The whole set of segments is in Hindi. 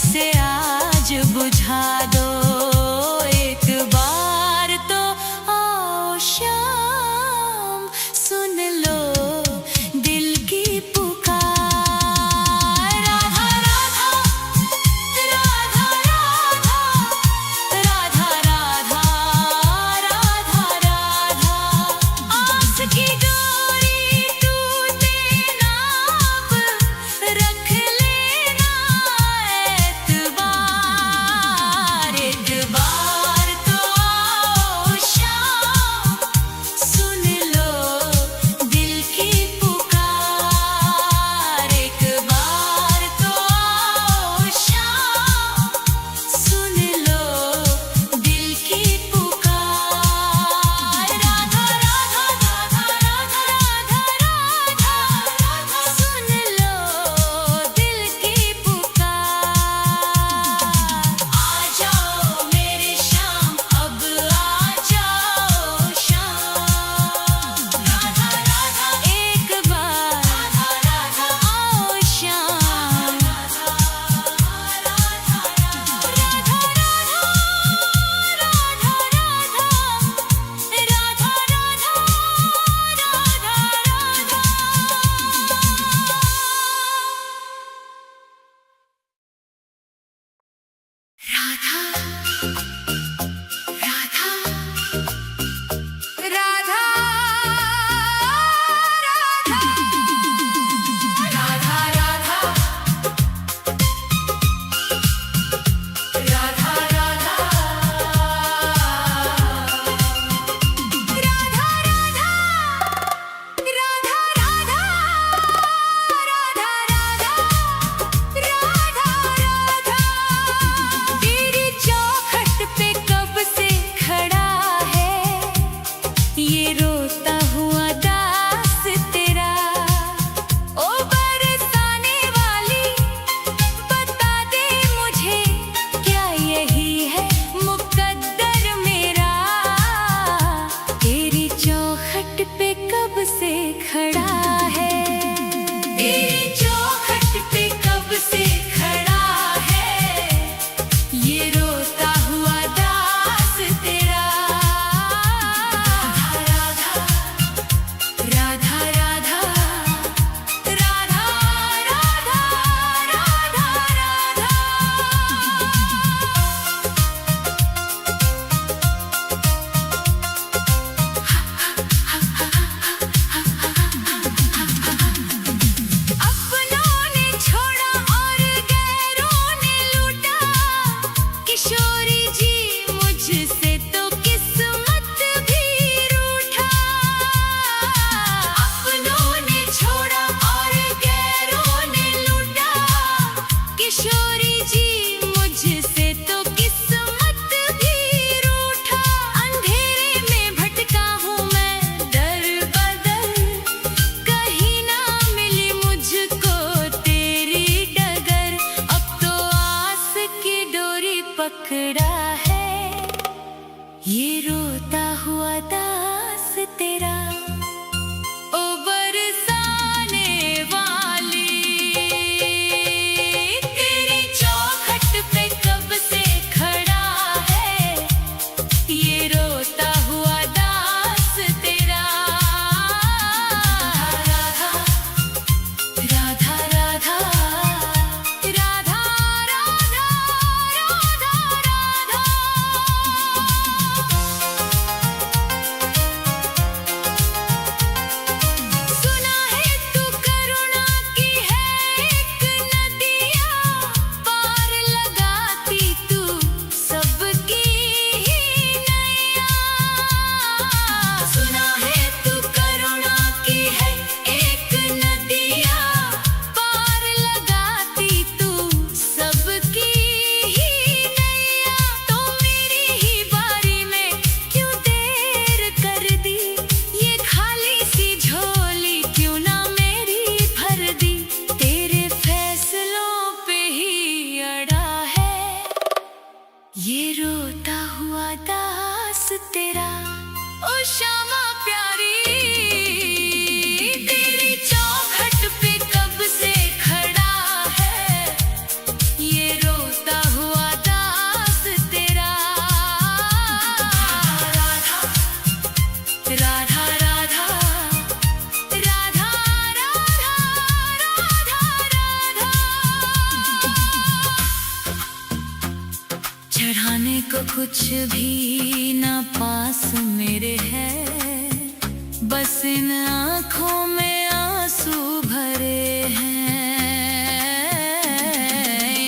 से आज बुझा दो एक बार तो आओ शाम सुन लो दिल की पुकार। राधा राधा राधा राधा राधा राधा राधा आस की डोरी टूटे ना अब रख लेना एतबार। एक बार तो आओ शाम सुन लो दिल की पुकार। एक बार तो आओ शाम सुन लो दिल की पुकार। राधा राधा राधा राधा राधा राधा सुन लो दिल की पुकार। आ जाओ मेरे शाम अब आ जाओ शाम। राधा राधा एक बार राधा राधा आओ शाम। राधा राधा राधा तेरी चौखट पे कब से खड़ा है ये रोता हुआ दास तेरा। ओ बरसाने वाली बता दे मुझे क्या यही है मुकद्दर मेरा। तेरी चौखट पे कब से खड़ा है तेरी चौखट पे कब से खड़ा है ये रोता हुआ दास तेरा। राधा राधा राधा राधा राधा राधा राधा अपनों ने छोड़ा और गैरों ने लूटा किशोरी जी मुझसे तो किस्मत भी रूठा। अपनों ने छोड़ा और गैरों ने लूटा किशोरी जी मुझसे तो किस्मत भी रूठा। अंधेरे में भटका हूँ मैं दर बदर कहीं ना मिली मुझको तेरी डगर। अब तो आस की डोरी पकड़ा है ये रोता हुआ दास तेरा। ओ बरसाने वाली तेरी चौखट पे कब से खड़ा है ये रोता हुआ दास तेरा। राधा राधा राधा राधा राधा राधा राधा को कुछ भी ना पास मेरे है, बस इन आँखों में आंसू भरे हैं।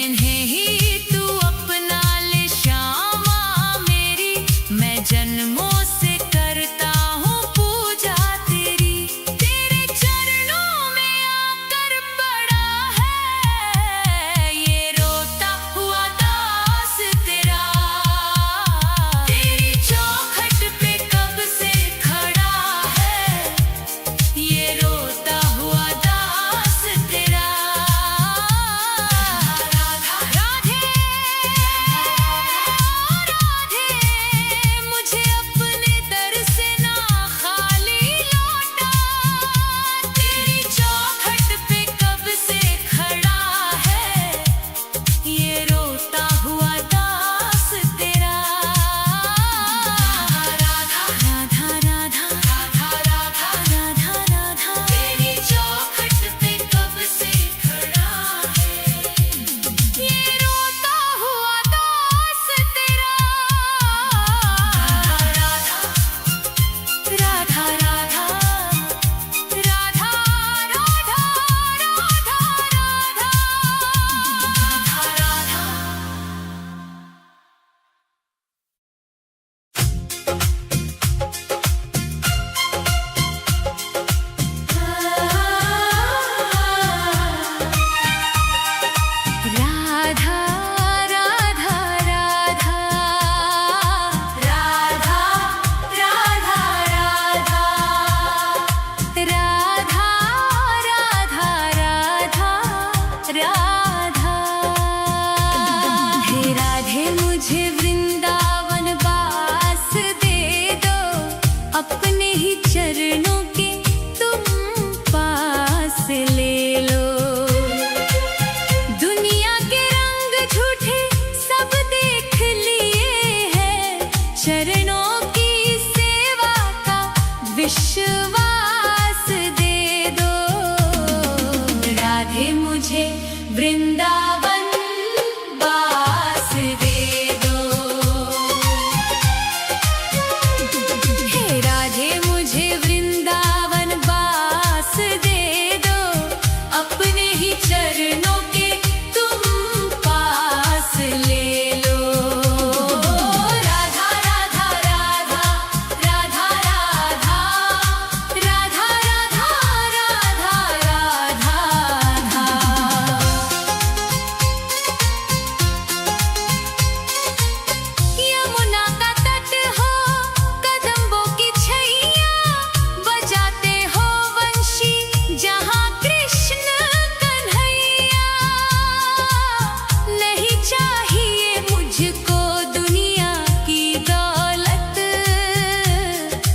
इन्हें ही तू अपना ले श्यामा मेरी, मैं जन्मों से करता हूँ पूजा तेरी। तेरे चरणों में आकर पड़ा है ये रोता हुआ दास तेरा। तेरी चौखट पे कब से खड़ा है ये रोता हुआ दास तेरा। राधा राधे राधे, मुझे अपने दर से ना खाली लौटा। तेरी चौखट पे कब से खड़ा है ये रोता हुआ दास तेरा। राधा राधा राधा राधा राधा राधा राधा, तेरी चौखट पे कब से खड़ा है ये रोता हुआ दास तेरा। राधा राधा राधा राधा राधा राधा राधा राधा राधा राधा राधा राधा राधा राधा। हे राधे मुझे वृंदावन वास दे दो, अपने ही चरणों के तुम पास ले लो। दुनिया के रंग झूठे सब देख लिए हैं, चरणों की सेवा का विश्वास दे दो। राधे मुझे वृंदावन वास दे दो। हे राधे मुझे वृंदावन वास दे दो, अपने ही चरणों के तुम पास ले लो। राधा राधा राधा राधा राधा राधा राधा राधा राधा। यमुना का तट हो कदम्बों की छैया, बजाते हो वंशी जहाँ कृष्ण कन्हैया। नहीं चाहिए मुझको दुनिया की दौलत,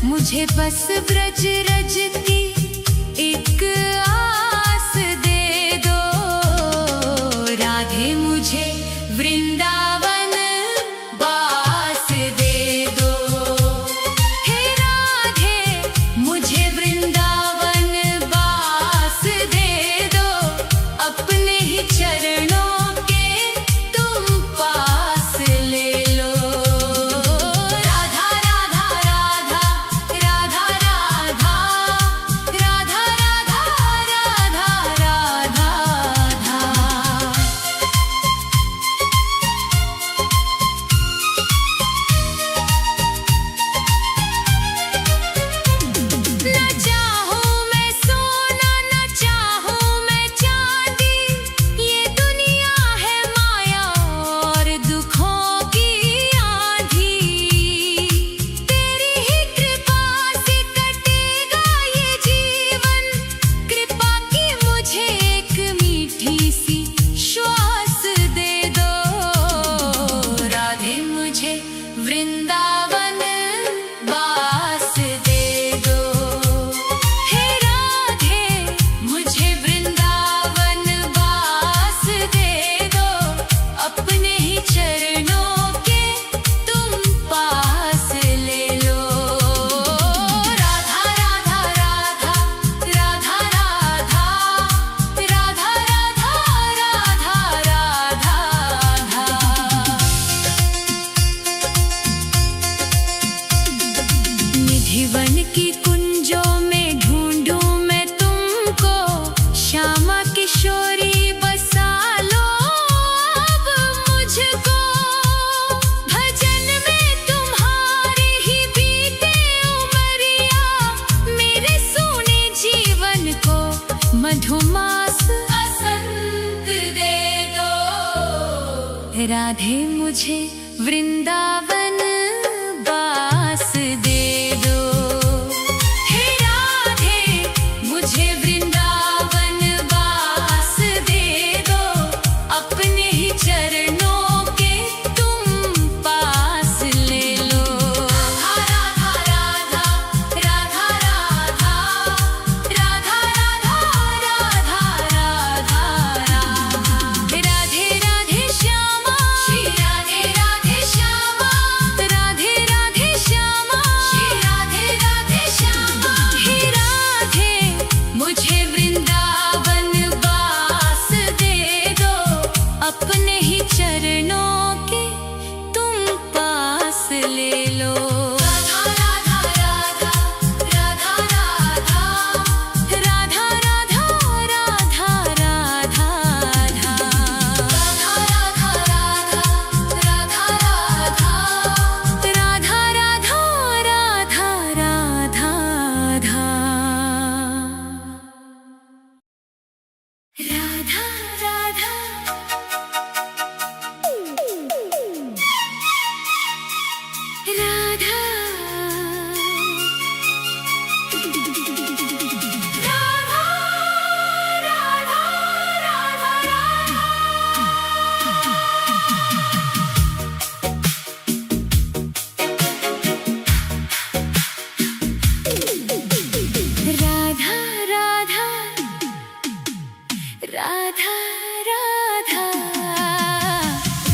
मुझे बस ब्रज रज की एक आस दे दो। राधे मुझे वृंदावन वास दे दो। हे राधे मुझे वृंदावन वास दे दो, अपने ही चरणों के तुम पास ले लो। राधा राधा राधा राधा राधा राधा राधा राधा राधा राधा। राधे मुझे वृंदावन बास दे दो। हे राधे मुझे वृंदावन बास दे दो, अपने ही चरणों के तुम पास ले लो। राधा राधा राधा राधा राधा राधा राधा राधा राधा राधे राधे श्यामा श्री राधे राधे श्यामा, राधे राधे श्यामा श्री राधे राधे श्यामा। हे राधे मुझे वृंदावन बास दे दो, अपने ही चरणों के तुम पास ले लो। राधा राधा राधा राधा राधा राधा राधा राधा राधा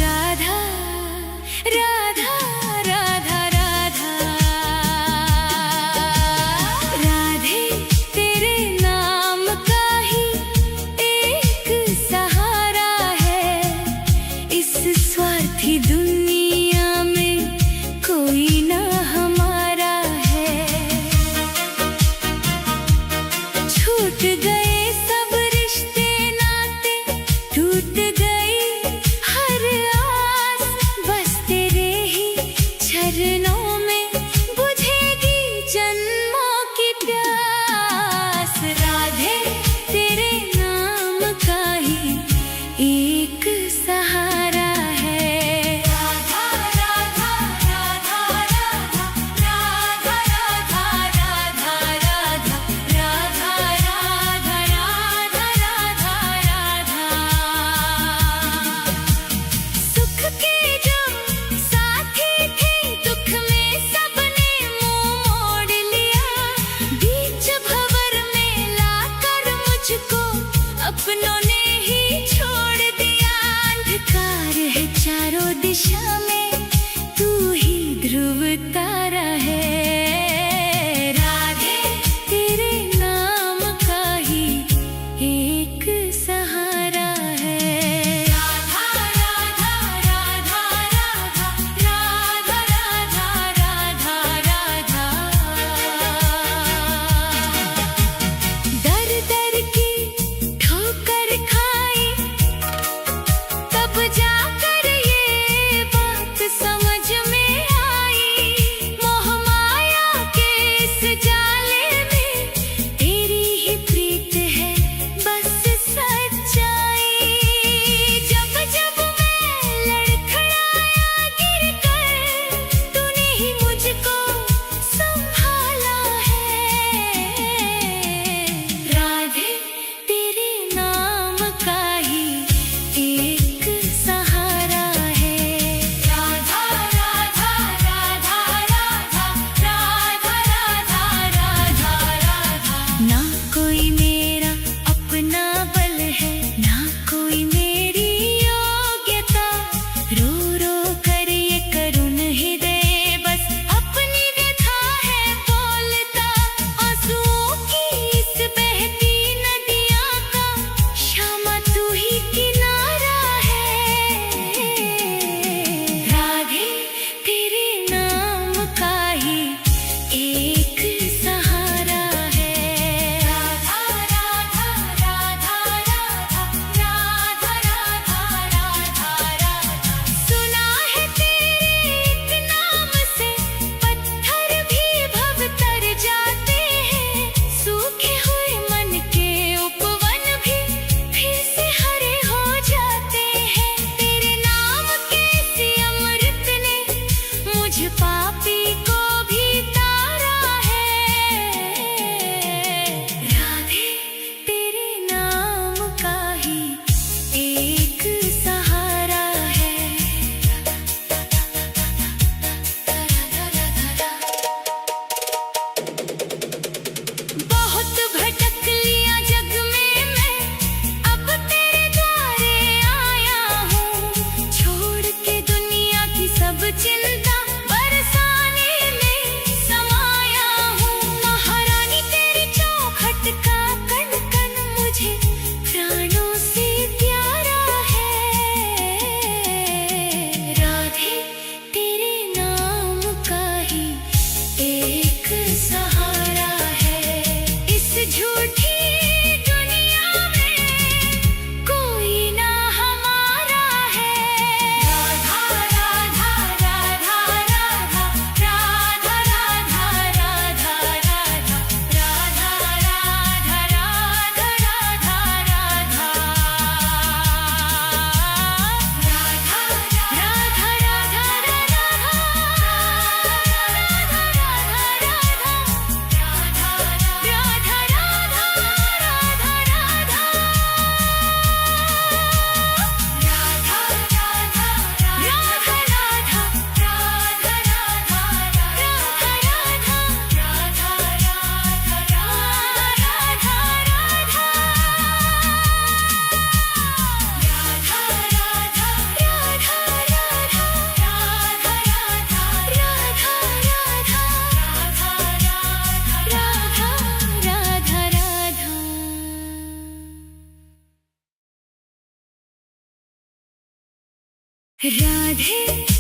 राधा राधा राधा राधा राधे तेरे नाम का ही एक सहारा है, इस स्वार्थी दुनिया में कोई ना हमारा है। छूट गए सब रिश्ते नाते, टूट गई हर आस, बस तेरे ही चरणों में बुझेगी जन्मों की प्यास। राधे तेरे नाम का ही एक सहारा है। राधा राधा राधा राधा राधा राधा राधा राधा राधा राधा राधा राधा। सुख के जो साथी थे, दुख में सबने मुंह मोड़ लिया, बीच भंवर में लाकर मुझको अपनों ने ही छोड़ दिया। अंधकार है चारों दिशा में, तू ही ध्रुव तारा है। राधे तेरे नाम का ही एक सहारा है। राधा राधा राधा राधा राधा राधा राधा राधा। दर दर की ठोकर खाई, तब जाकर ये बात समझ में आई। मोह माया के इस जाले में तेरी ही प्रीत है बस सच्चाई। जब जब मैं लड़खड़ाया गिरकर, तूने ही मुझको संभाला है। राधे तेरे नाम का ही एक सहारा राधे